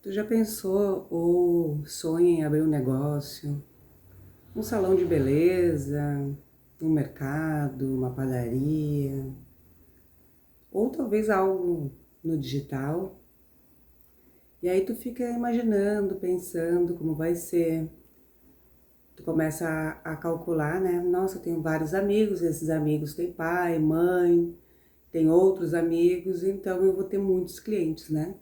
Tu já pensou ou sonha em abrir um negócio, um salão de beleza, um mercado, uma padaria, ou talvez algo no digital? E aí tu fica imaginando, pensando como vai ser. Tu começa a calcular, né? Nossa, eu tenho vários amigos, esses amigos têm pai, mãe, tem outros amigos, então eu vou ter muitos clientes, né?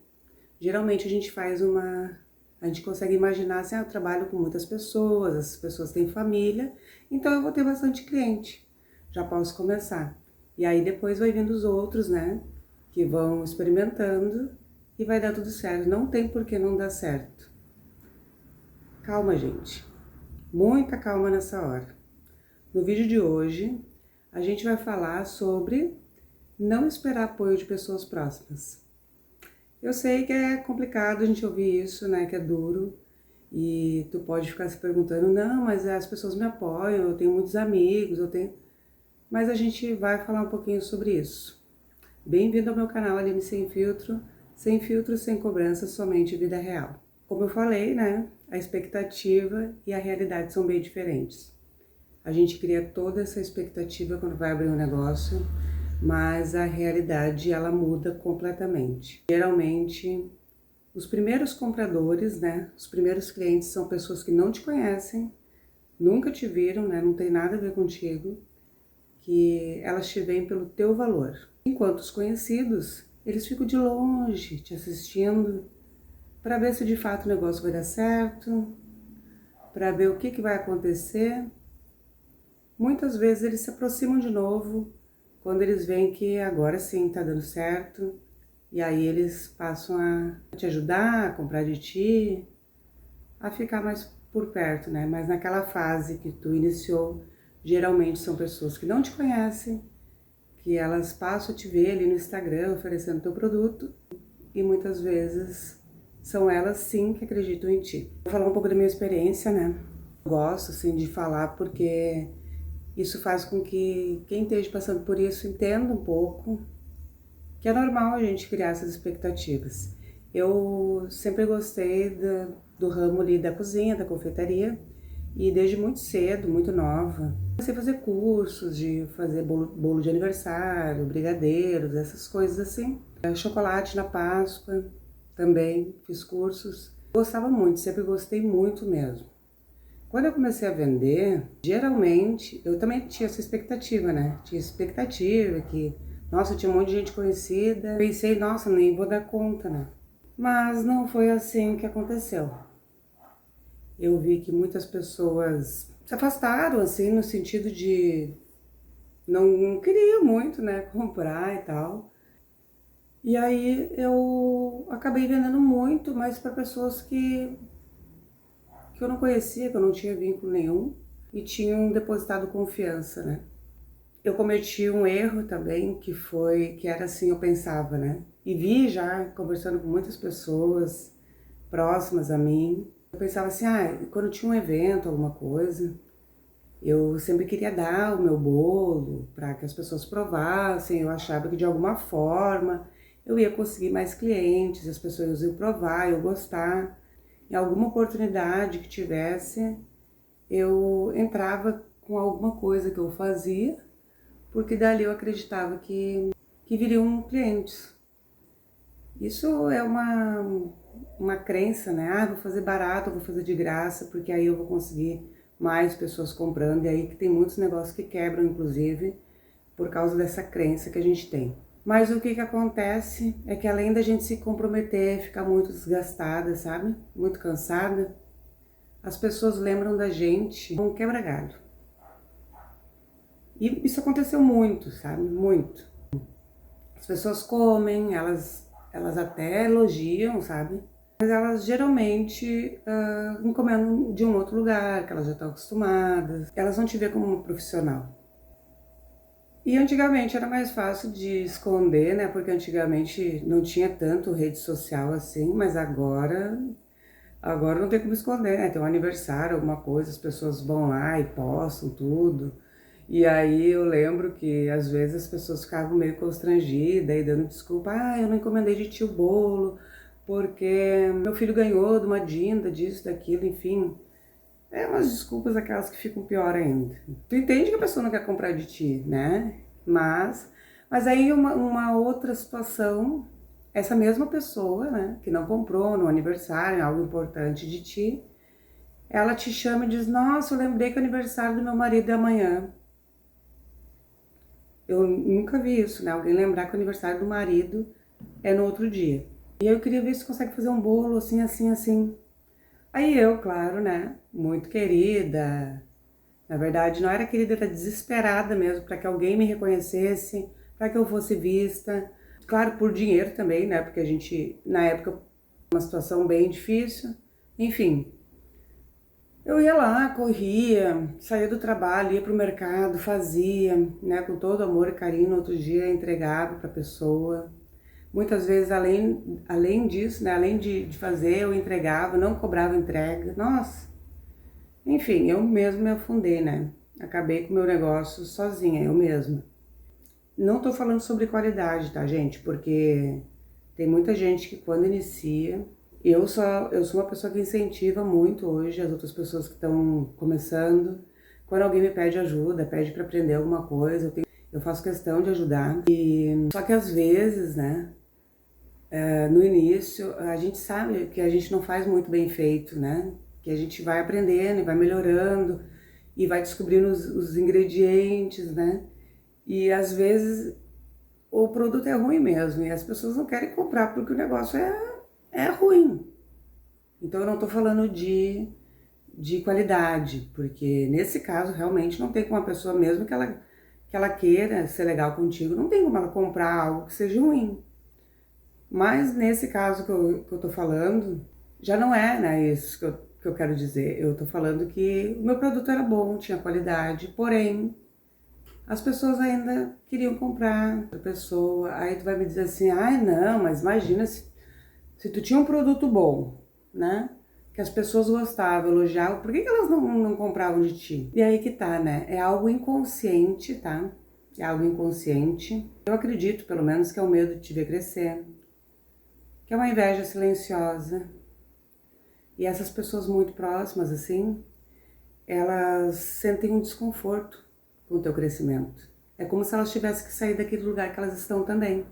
Geralmente a gente consegue imaginar assim, eu trabalho com muitas pessoas, essas pessoas têm família, então eu vou ter bastante cliente, já posso começar. E aí depois vai vindo os outros, né, que vão experimentando e vai dar tudo certo, não tem por que não dar certo. Calma, gente, muita calma nessa hora. No vídeo de hoje, a gente vai falar sobre não esperar apoio de pessoas próximas. Eu sei que é complicado a gente ouvir isso, né, que é duro, e tu pode ficar se perguntando, não, mas as pessoas me apoiam, eu tenho muitos amigos, eu tenho... Mas a gente vai falar um pouquinho sobre isso. Bem-vindo ao meu canal Aline Sem Filtro, sem cobrança, somente vida real. Como eu falei, né, a expectativa e a realidade são bem diferentes. A gente cria toda essa expectativa quando vai abrir um negócio, mas a realidade ela muda completamente. Geralmente, os primeiros compradores, né, os primeiros clientes são pessoas que não te conhecem, nunca te viram, né, não tem nada a ver contigo, que elas te veem pelo teu valor. Enquanto os conhecidos, eles ficam de longe te assistindo para ver se de fato o negócio vai dar certo, para ver o que vai acontecer. Muitas vezes eles se aproximam de novo quando eles veem que agora sim está dando certo, e aí eles passam a te ajudar, a comprar de ti, a ficar mais por perto, né? Mas naquela fase que tu iniciou, geralmente são pessoas que não te conhecem, que elas passam a te ver ali no Instagram oferecendo teu produto, e muitas vezes são elas sim que acreditam em ti. Vou falar um pouco da minha experiência, né? Eu gosto assim de falar porque isso faz com que quem esteja passando por isso entenda um pouco que é normal a gente criar essas expectativas. Eu sempre gostei do ramo ali da cozinha, da confeitaria, e desde muito cedo, muito nova, comecei a fazer cursos de fazer bolo de aniversário, brigadeiros, essas coisas assim. Chocolate na Páscoa também, fiz cursos. Gostava muito, sempre gostei muito mesmo. Quando eu comecei a vender, geralmente, eu também tinha essa expectativa, né? Tinha expectativa que, nossa, tinha um monte de gente conhecida. Pensei, nossa, nem vou dar conta, né? Mas não foi assim que aconteceu. Eu vi que muitas pessoas se afastaram, assim, no sentido de não queria muito, né, comprar e tal. E aí eu acabei vendendo muito, mas para pessoas que eu não conhecia, que eu não tinha vínculo nenhum e tinham depositado confiança, né? Eu cometi um erro também, que era assim, eu pensava, né? E vi já, conversando com muitas pessoas próximas a mim, eu pensava assim, quando tinha um evento, alguma coisa, eu sempre queria dar o meu bolo para que as pessoas provassem, eu achava que de alguma forma eu ia conseguir mais clientes, as pessoas iam provar, eu gostar. Em alguma oportunidade que tivesse, eu entrava com alguma coisa que eu fazia, porque dali eu acreditava que viriam clientes. Isso é uma crença, né? Vou fazer barato, vou fazer de graça, porque aí eu vou conseguir mais pessoas comprando, e aí que tem muitos negócios que quebram, inclusive, por causa dessa crença que a gente tem. Mas o que acontece é que além da gente se comprometer, ficar muito desgastada, sabe? Muito cansada, as pessoas lembram da gente como quebra-galho. E isso aconteceu muito, sabe? Muito. As pessoas comem, elas até elogiam, sabe? Mas elas geralmente encomendam de um outro lugar, que elas já estão acostumadas. Elas não te veem como uma profissional. E antigamente era mais fácil de esconder, né? Porque antigamente não tinha tanto rede social assim, mas agora não tem como esconder, né? Tem um aniversário, alguma coisa, as pessoas vão lá e postam tudo. E aí eu lembro que às vezes as pessoas ficavam meio constrangidas e dando desculpa, eu não encomendei de ti o bolo, porque meu filho ganhou de uma dinda, disso, daquilo, enfim. É umas desculpas aquelas que ficam pior ainda. Tu entende que a pessoa não quer comprar de ti, né? Mas aí uma outra situação, essa mesma pessoa, né, que não comprou no aniversário, algo importante de ti, ela te chama e diz, nossa, eu lembrei que o aniversário do meu marido é amanhã. Eu nunca vi isso, né? Alguém lembrar que o aniversário do marido é no outro dia. E eu queria ver se consegue fazer um bolo assim, assim, assim. Aí eu, claro, né? Muito querida. Na verdade, não era querida, era desesperada mesmo, para que alguém me reconhecesse, para que eu fosse vista. Claro, por dinheiro também, né? Porque a gente, na época, uma situação bem difícil. Enfim, eu ia lá, corria, saía do trabalho, ia pro mercado, fazia, né, com todo amor e carinho, no outro dia entregava para a pessoa. Muitas vezes, além disso, né, além de fazer, eu entregava, não cobrava entrega. Nossa, enfim, eu mesma me afundei, né? Acabei com o meu negócio sozinha, eu mesma. Não tô falando sobre qualidade, tá, gente? Porque tem muita gente que quando inicia, eu sou uma pessoa que incentiva muito hoje as outras pessoas que estão começando. Quando alguém me pede ajuda, pede para aprender alguma coisa, eu faço questão de ajudar. Só que às vezes, né, no início, a gente sabe que a gente não faz muito bem feito, né? Que a gente vai aprendendo e vai melhorando e vai descobrindo os ingredientes, né? E às vezes o produto é ruim mesmo e as pessoas não querem comprar porque o negócio é ruim. Então eu não tô falando de qualidade, porque nesse caso realmente não tem como a pessoa, mesmo que ela queira ser legal contigo, não tem como ela comprar algo que seja ruim. Mas nesse caso que eu tô falando, já não é, né, isso que eu quero dizer. Eu tô falando que o meu produto era bom, tinha qualidade, porém, as pessoas ainda queriam comprar da pessoa. Aí tu vai me dizer assim, ai não, mas imagina se tu tinha um produto bom, né? Que as pessoas gostavam, elogiavam, por que elas não compravam de ti? E aí que tá, né? É algo inconsciente, tá? É algo inconsciente. Eu acredito, pelo menos, que é o medo de te ver crescer, que é uma inveja silenciosa. E essas pessoas muito próximas, assim, elas sentem um desconforto com o teu crescimento. É como se elas tivessem que sair daquele lugar que elas estão também.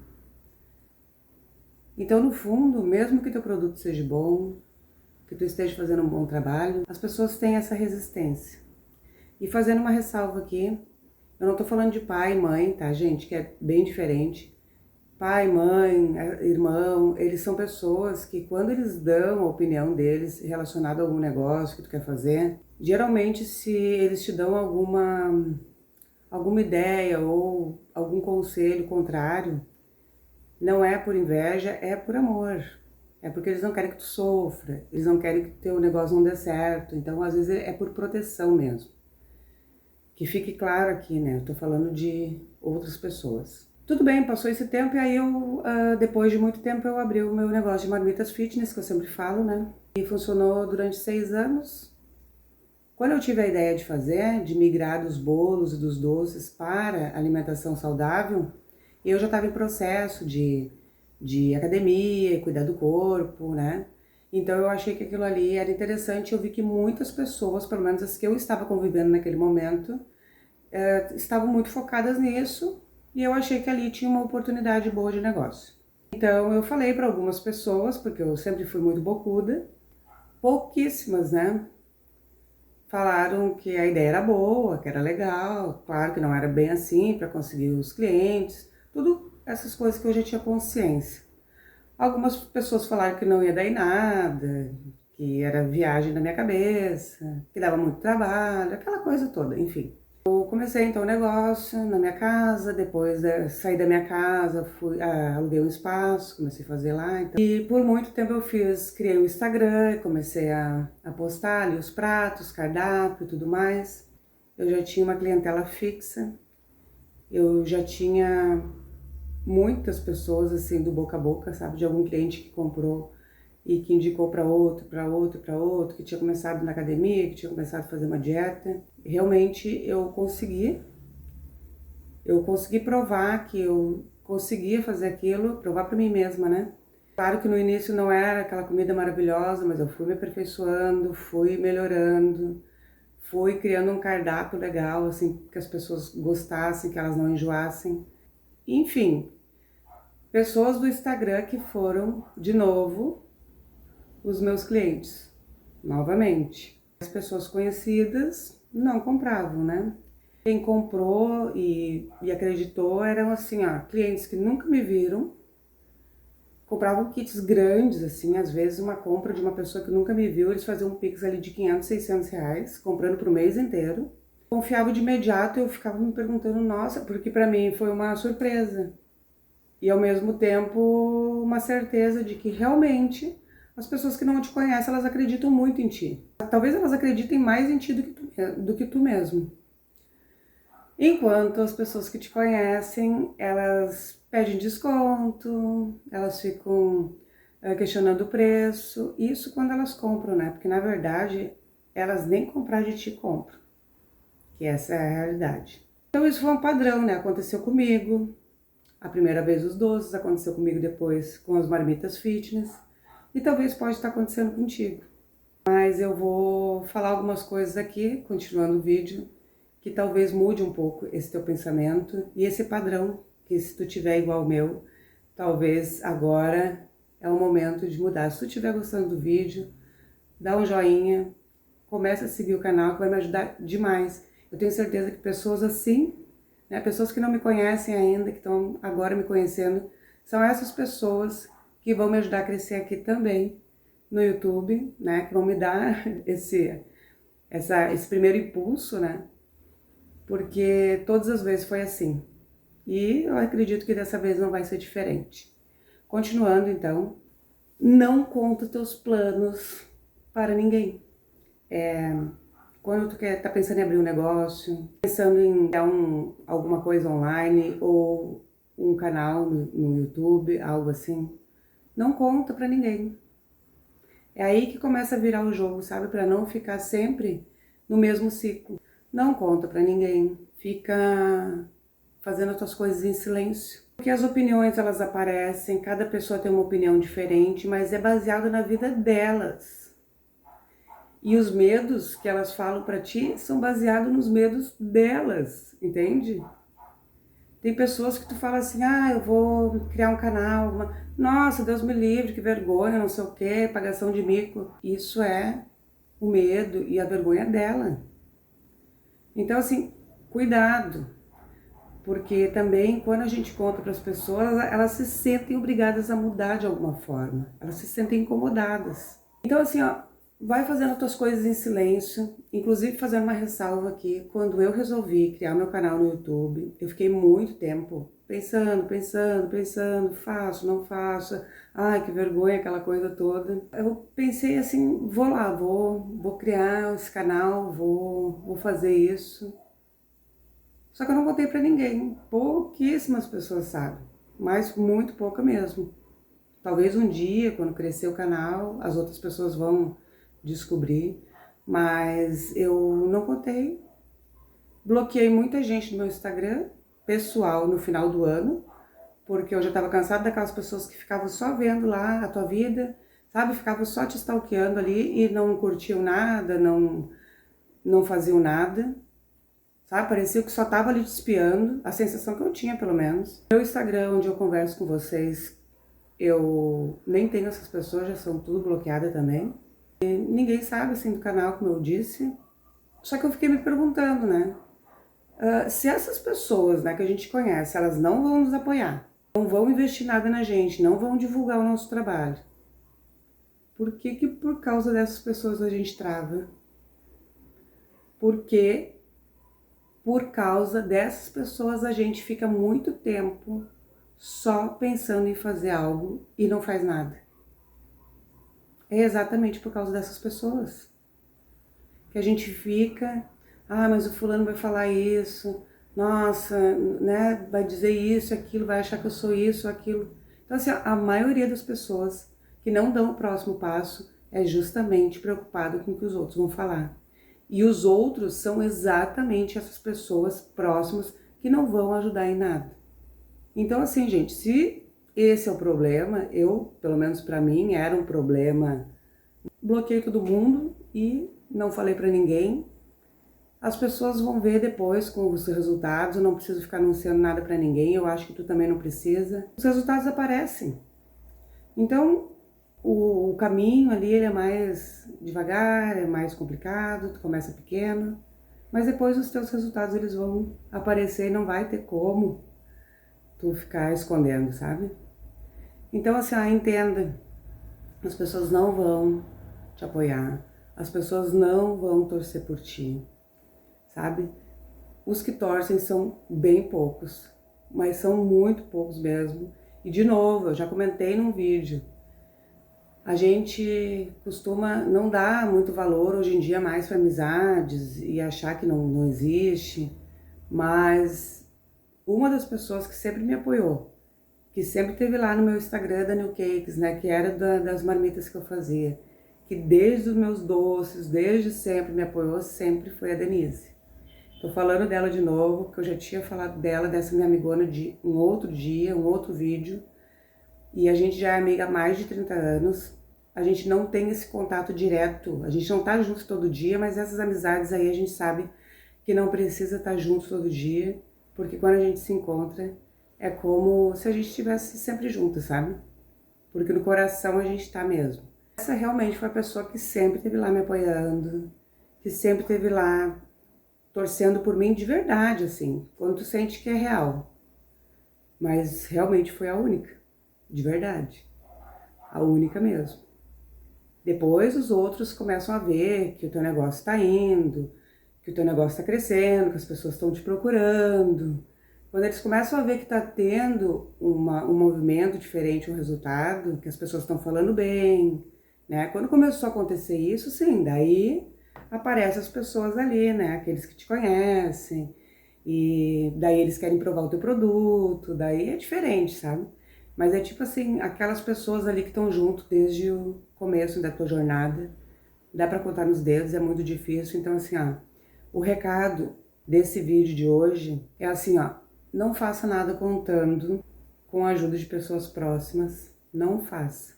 Então, no fundo, mesmo que teu produto seja bom, que tu esteja fazendo um bom trabalho, as pessoas têm essa resistência. E fazendo uma ressalva aqui, eu não tô falando de pai e mãe, tá, gente? Que é bem diferente. Pai, mãe, irmão, eles são pessoas que quando eles dão a opinião deles relacionada a algum negócio que tu quer fazer, geralmente se eles te dão alguma ideia ou algum conselho contrário, não é por inveja, é por amor. É porque eles não querem que tu sofra, eles não querem que teu negócio não dê certo. Então, às vezes, é por proteção mesmo. Que fique claro aqui, né? Eu tô falando de outras pessoas. Tudo bem, passou esse tempo e aí depois de muito tempo, eu abri o meu negócio de marmitas fitness, que eu sempre falo, né? E funcionou durante 6 anos. Quando eu tive a ideia de fazer, de migrar dos bolos e dos doces para alimentação saudável, eu já estava em processo de academia, cuidar do corpo, né? Então eu achei que aquilo ali era interessante. Eu vi que muitas pessoas, pelo menos as que eu estava convivendo naquele momento, estavam muito focadas nisso e eu achei que ali tinha uma oportunidade boa de negócio. Então eu falei para algumas pessoas, porque eu sempre fui muito bocuda, pouquíssimas, né? Falaram que a ideia era boa, que era legal, claro que não era bem assim para conseguir os clientes, tudo essas coisas que eu já tinha consciência. Algumas pessoas falaram que não ia dar em nada, que era viagem da minha cabeça, que dava muito trabalho, aquela coisa toda, enfim. Eu comecei então o negócio na minha casa, depois saí da minha casa, aluguei um espaço, comecei a fazer lá. Então. E por muito tempo eu criei um Instagram, comecei a postar ali os pratos, cardápio e tudo mais. Eu já tinha uma clientela fixa, eu já tinha muitas pessoas assim do boca a boca, sabe, de algum cliente que comprou e que indicou para outro, para outro, para outro, que tinha começado na academia, que tinha começado a fazer uma dieta. Realmente eu consegui provar que eu conseguia fazer aquilo, provar para mim mesma, né? Claro que no início não era aquela comida maravilhosa, mas eu fui me aperfeiçoando, fui melhorando, fui criando um cardápio legal, assim, que as pessoas gostassem, que elas não enjoassem. Enfim, pessoas do Instagram que foram, de novo, os meus clientes, novamente. As pessoas conhecidas não compravam, né? Quem comprou e acreditou eram, assim, ó, clientes que nunca me viram, compravam kits grandes, assim, às vezes uma compra de uma pessoa que nunca me viu, eles faziam um Pix ali de 500, 600 reais, comprando pro mês inteiro. Confiava de imediato, eu ficava me perguntando, nossa, porque pra mim foi uma surpresa. E ao mesmo tempo uma certeza de que realmente as pessoas que não te conhecem, elas acreditam muito em ti. Talvez elas acreditem mais em ti do que tu mesmo. Enquanto as pessoas que te conhecem, elas pedem desconto, elas ficam questionando o preço. Isso quando elas compram, né? Porque na verdade elas nem comprar de ti compram. Que essa é a realidade. Então isso foi um padrão, né? Aconteceu comigo. A primeira vez os doces, aconteceu comigo depois com as marmitas fitness. E talvez pode estar acontecendo contigo. Mas eu vou falar algumas coisas aqui, continuando o vídeo, que talvez mude um pouco esse teu pensamento e esse padrão, que se tu tiver igual ao meu, talvez agora é o momento de mudar. Se tu estiver gostando do vídeo, dá um joinha, começa a seguir o canal que vai me ajudar demais. Eu tenho certeza que pessoas assim, né, pessoas que não me conhecem ainda, que estão agora me conhecendo, são essas pessoas que vão me ajudar a crescer aqui também no YouTube, né, que vão me dar esse primeiro impulso, né, porque todas as vezes foi assim. E eu acredito que dessa vez não vai ser diferente. Continuando então, não conta teus planos para ninguém. Quando tu tá pensando em abrir um negócio, pensando em dar alguma coisa online ou um canal no YouTube, algo assim, não conta para ninguém. É aí que começa a virar o jogo, sabe? Para não ficar sempre no mesmo ciclo. Não conta para ninguém. Fica fazendo as tuas coisas em silêncio. Porque as opiniões, elas aparecem, cada pessoa tem uma opinião diferente, mas é baseado na vida delas. E os medos que elas falam para ti são baseados nos medos delas, entende? Tem pessoas que tu fala assim, eu vou criar um canal, nossa, Deus me livre, que vergonha, não sei o quê, pagação de mico. Isso é o medo e a vergonha dela. Então, assim, cuidado, porque também quando a gente conta para as pessoas, elas se sentem obrigadas a mudar de alguma forma, elas se sentem incomodadas. Então, assim, ó, vai fazendo as tuas coisas em silêncio, inclusive fazendo uma ressalva aqui, quando eu resolvi criar meu canal no YouTube, eu fiquei muito tempo pensando, faço, não faço, ai que vergonha, aquela coisa toda. Eu pensei assim, vou lá, vou criar esse canal, vou fazer isso. Só que eu não contei pra ninguém, pouquíssimas pessoas sabem, mas muito pouca mesmo. Talvez um dia, quando crescer o canal, as outras pessoas vão descobrir, mas eu não contei. Bloqueei muita gente no meu Instagram pessoal no final do ano, porque eu já estava cansada daquelas pessoas que ficavam só vendo lá a tua vida, sabe? Ficavam só te stalkeando ali e não curtiam nada, não faziam nada, sabe? Parecia que só tava ali te espiando, a sensação que eu tinha, pelo menos. Meu Instagram, onde eu converso com vocês, eu nem tenho essas pessoas, já são tudo bloqueadas também. E ninguém sabe, assim, do canal, como eu disse. Só que eu fiquei me perguntando, né? Se essas pessoas, né, que a gente conhece, elas não vão nos apoiar, não vão investir nada na gente, não vão divulgar o nosso trabalho, por que que por causa dessas pessoas a gente trava? Porque por causa dessas pessoas a gente fica muito tempo só pensando em fazer algo e não faz nada. É exatamente por causa dessas pessoas que a gente fica, mas o fulano vai falar isso, nossa, né, vai dizer isso, aquilo, vai achar que eu sou isso, aquilo. Então, assim, a maioria das pessoas que não dão o próximo passo é justamente preocupado com o que os outros vão falar. E os outros são exatamente essas pessoas próximas que não vão ajudar em nada. Então, assim, gente, se esse é o problema. Eu, pelo menos para mim, era um problema. Bloqueei todo mundo e não falei para ninguém. As pessoas vão ver depois com os resultados, eu não preciso ficar anunciando nada para ninguém, eu acho que tu também não precisa. Os resultados aparecem. Então, o caminho ali ele é mais devagar, é mais complicado, tu começa pequeno, mas depois os teus resultados eles vão aparecer e não vai ter como tu ficar escondendo, sabe? Então, assim, entenda, as pessoas não vão te apoiar, as pessoas não vão torcer por ti, sabe? Os que torcem são bem poucos, mas são muito poucos mesmo. E de novo, eu já comentei num vídeo, a gente costuma não dar muito valor hoje em dia mais para amizades e achar que não existe, mas uma das pessoas que sempre me apoiou, que sempre esteve lá no meu Instagram da New Cakes, né, que era das marmitas que eu fazia, que desde os meus doces, desde sempre me apoiou, sempre foi a Denise. Tô falando dela de novo, porque eu já tinha falado dela, dessa minha amigona de um outro dia, um outro vídeo, e a gente já é amiga há mais de 30 anos, a gente não tem esse contato direto, a gente não tá junto todo dia, mas essas amizades aí a gente sabe que não precisa estar junto todo dia, porque quando a gente se encontra, é como se a gente estivesse sempre junto, sabe? Porque no coração a gente tá mesmo. Essa realmente foi a pessoa que sempre esteve lá me apoiando, que sempre esteve lá torcendo por mim de verdade, assim, quando tu sente que é real. Mas realmente foi a única, de verdade. A única mesmo. Depois os outros começam a ver que o teu negócio tá indo, que o teu negócio tá crescendo, que as pessoas estão te procurando. Quando eles começam a ver que tá tendo um movimento diferente, um resultado, que as pessoas estão falando bem, né? Quando começou a acontecer isso, sim, daí aparecem as pessoas ali, né? Aqueles que te conhecem, e daí eles querem provar o teu produto, daí é diferente, sabe? Mas é tipo assim, aquelas pessoas ali que estão junto desde o começo da tua jornada, dá pra contar nos dedos, é muito difícil, então assim, ó, o recado desse vídeo de hoje é assim, ó, não faça nada contando com a ajuda de pessoas próximas, não faça.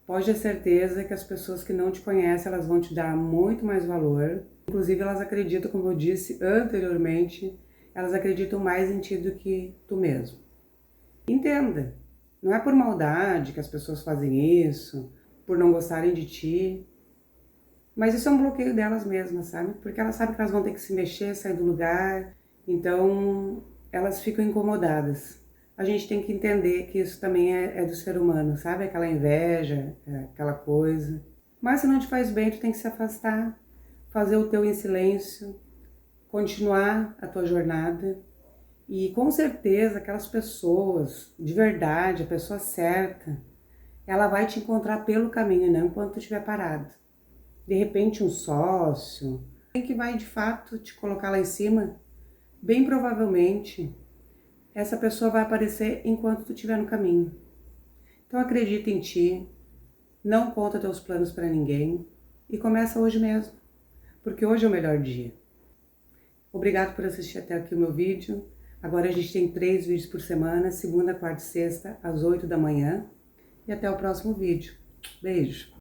Pode ter certeza que as pessoas que não te conhecem, elas vão te dar muito mais valor. Inclusive, elas acreditam, como eu disse anteriormente, elas acreditam mais em ti do que tu mesmo. Entenda, não é por maldade que as pessoas fazem isso, por não gostarem de ti, mas isso é um bloqueio delas mesmas, sabe? Porque elas sabem que elas vão ter que se mexer, sair do lugar, então elas ficam incomodadas. A gente tem que entender que isso também é do ser humano, sabe? Aquela inveja, aquela coisa. Mas se não te faz bem, tu tem que se afastar, fazer o teu em silêncio, continuar a tua jornada. E com certeza aquelas pessoas, de verdade, a pessoa certa, ela vai te encontrar pelo caminho, não enquanto tu estiver parado. De repente um sócio, alguém que vai de fato te colocar lá em cima, bem provavelmente essa pessoa vai aparecer enquanto tu estiver no caminho. Então acredita em ti, não conta teus planos para ninguém e começa hoje mesmo, porque hoje é o melhor dia. Obrigado por assistir até aqui o meu vídeo. Agora a gente tem 3 vídeos por semana, segunda, quarta e sexta, às 8 da manhã. E até o próximo vídeo. Beijo!